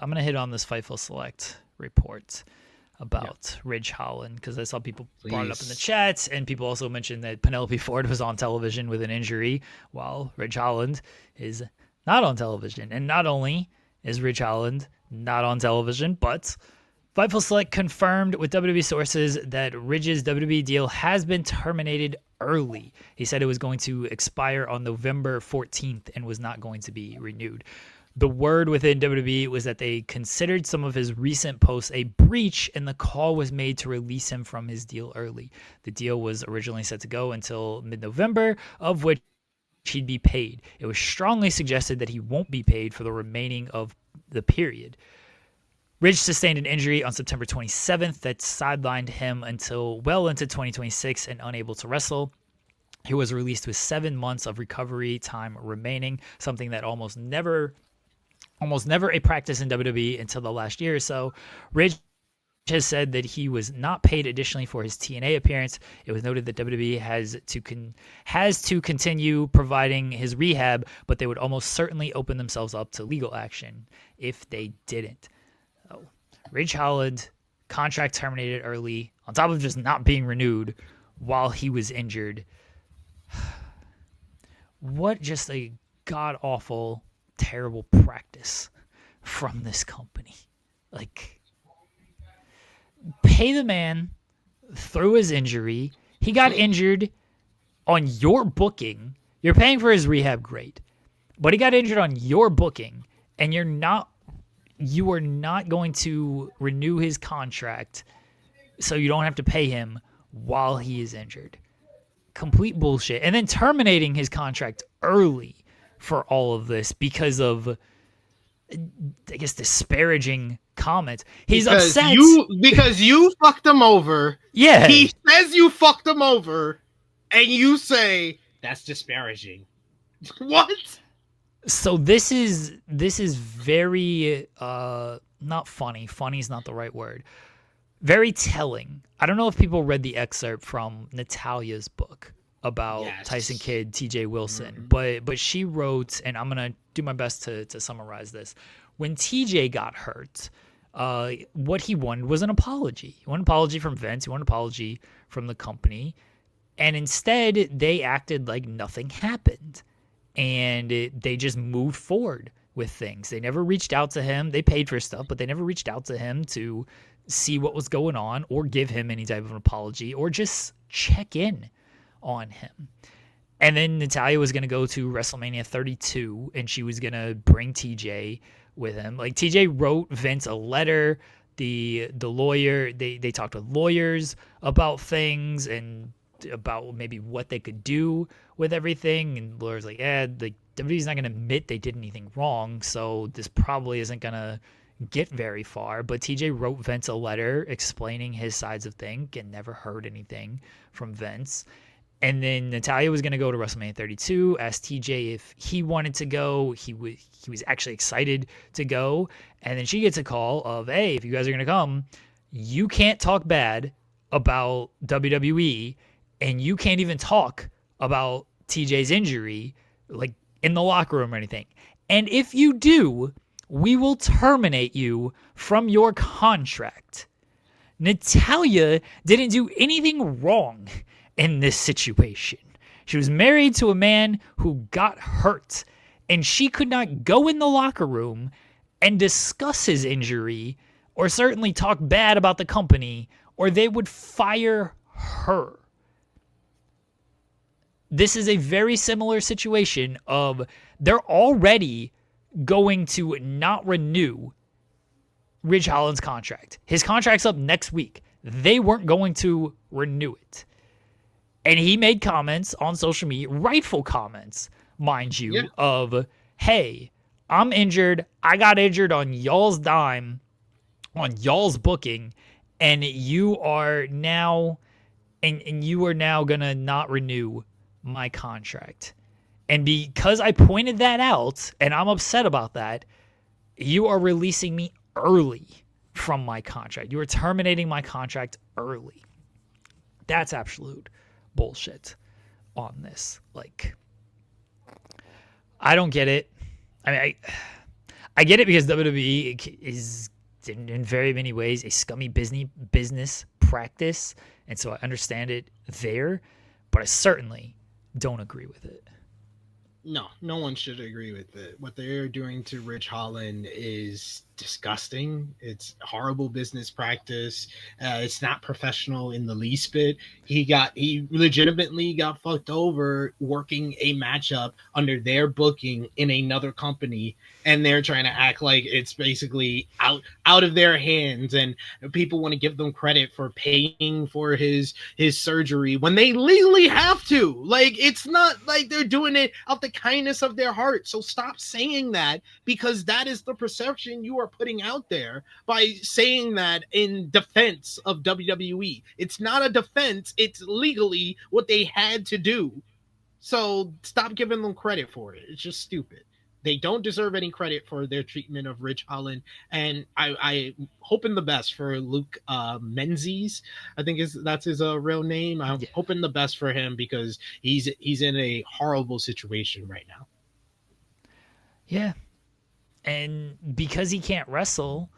I'm gonna hit on this Fightful Select report about Ridge Holland because I saw people brought it up in the chat, and people also mentioned that Penelope Ford was on television with an injury while Ridge Holland is not on television. And not only is Ridge Holland not on television, but Fightful Select confirmed with WWE sources that Ridge's WWE deal has been terminated early. He said it was going to expire on November 14th and was not going to be renewed. The word within WWE was that they considered some of his recent posts a breach, and the call was made to release him from his deal early. The deal was originally set to go until mid-November, of which he'd be paid. It was strongly suggested that he won't be paid for the remaining of the period. Ridge sustained an injury on September 27th that sidelined him until well into 2026 and unable to wrestle. He was released with 7 months of recovery time remaining, something that almost never a practice in WWE until the last year or so. Ridge has said that he was not paid additionally for his TNA appearance. It was noted that WWE has to continue providing his rehab, but they would almost certainly open themselves up to legal action if they didn't. So, Ridge Holland, contract terminated early, on top of just not being renewed while he was injured. What just a god-awful, terrible practice from this company. Like, pay the man through his injury. He got injured on your booking. You're paying for his rehab, great. But he got injured on your booking, and you are not going to renew his contract so you don't have to pay him while he is injured. Complete bullshit. And then terminating his contract early for all of this because of, I guess, disparaging comments. He's upset. Because you fucked him over. Yeah. He says you fucked him over, and you say, that's disparaging. What? So this is very not funny. Funny is not the right word. Very telling. I don't know if people read the excerpt from Natalia's book about Tyson Kidd, TJ Wilson, but she wrote, and I'm gonna do my best to summarize this. When TJ got hurt, what he wanted was an apology. He wanted an apology from Vince. He wanted an apology from the company, and instead they acted like nothing happened. And they just moved forward with things. They never reached out to him. They paid for stuff, but they never reached out to him to see what was going on or give him any type of an apology or just check in on him. And then Natalya was going to go to WrestleMania 32, and she was going to bring TJ with him. Like, TJ wrote Vince a letter. The lawyer, they talked with lawyers about things and about maybe what they could do with everything, and lawyers like, the WWE's not going to admit they did anything wrong, so this probably isn't going to get very far. But TJ wrote Vince a letter explaining his sides of things and never heard anything from Vince. And then Natalya was going to go to WrestleMania 32, asked TJ if he wanted to go. He was actually excited to go, and then she gets a call of, hey, if you guys are going to come, you can't talk bad about WWE, and you can't even talk about TJ's injury, like, in the locker room or anything. And if you do, we will terminate you from your contract. Natalya didn't do anything wrong in this situation. She was married to a man who got hurt, and she could not go in the locker room and discuss his injury or certainly talk bad about the company, or they would fire her. This is a very similar situation of they're already going to not renew Ridge Holland's contract. His contract's up next week. They weren't going to renew it. And he made comments on social media, rightful comments, mind you, of, hey, I'm injured. I got injured on y'all's dime, on y'all's booking, and you are now going to not renew my contract. And because I pointed that out, and I'm upset about that, you are releasing me early from my contract. You are terminating my contract early. That's absolute bullshit on this. Like, I don't get it. I mean, I get it because WWE is in very many ways a scummy business practice, and so I understand it there, but I certainly don't agree with it. No, no one should agree with it. What they're doing to Ridge Holland is disgusting. It's horrible business practice. It's not professional in the least bit. He legitimately got fucked over working a matchup under their booking in another company, and they're trying to act like it's basically out of their hands, and people want to give them credit for paying for his surgery when they legally have to. Like, it's not like they're doing it out the kindness of their heart. So stop saying that, because that is the perception you are putting out there by saying that in defense of WWE. It's not a defense, it's legally what they had to do. So stop giving them credit for it. It's just stupid. They don't deserve any credit for their treatment of Ridge Holland, and I hoping the best for Luke Menzies. I think that's his real name. I'm Yeah. hoping the best for him because he's in a horrible situation right now. Yeah. And because he can't wrestle,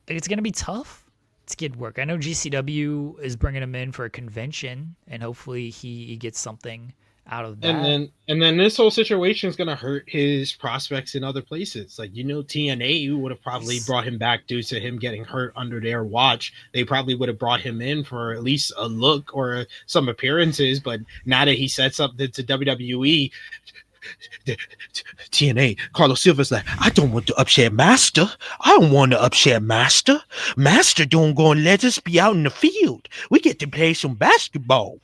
it's going to be tough to get work. I know GCW is bringing him in for a convention, and hopefully he gets something out of And that. then this whole situation is going to hurt his prospects in other places. Like, TNA would have probably He's, brought him back due to him getting hurt under their watch. They probably would have brought him in for at least a look or some appearances. But now that he sets up to WWE, TNA, Carlos Silva's like, I don't want to upset Master. I don't want to upset Master. Master don't go and let us be out in the field. We get to play some basketball.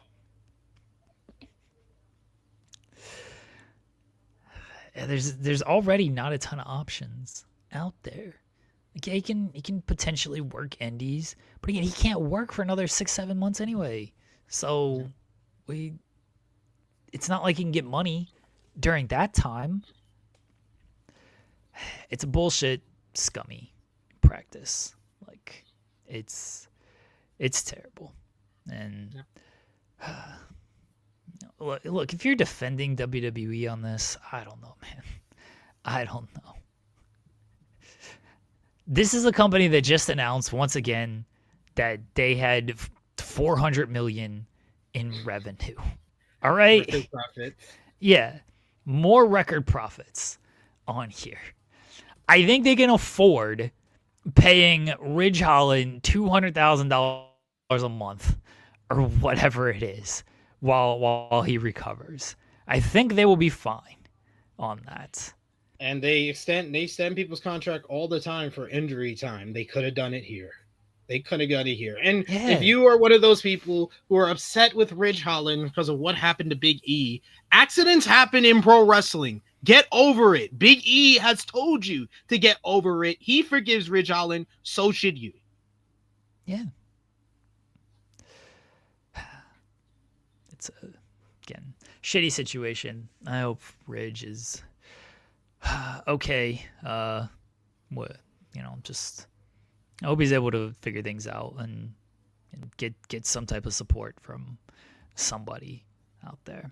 there's already not a ton of options out there. Like, he can potentially work indies, but again, he can't work for another 6-7 months anyway. So it's not like he can get money during that time. It's a bullshit, scummy practice. Like, it's terrible. And look, if you're defending WWE on this, I don't know, man. I don't know. This is a company that just announced once again that they had 400 million in revenue. All right? Record profits. Yeah. More record profits on here. I think they can afford paying Ridge Holland $200,000 a month or whatever it is while he recovers. I think they will be fine on that. And they extend people's contract all the time for injury time. They could have done it here. They could have got it here. And Yeah. if you are one of those people who are upset with Ridge Holland because of what happened to Big E, accidents happen in pro wrestling. Get over it. Big E has told you to get over it. He forgives Ridge Holland. So should you. Yeah. It's again, shitty situation. I hope Ridge is okay. What, just I hope he's able to figure things out and get some type of support from somebody out there.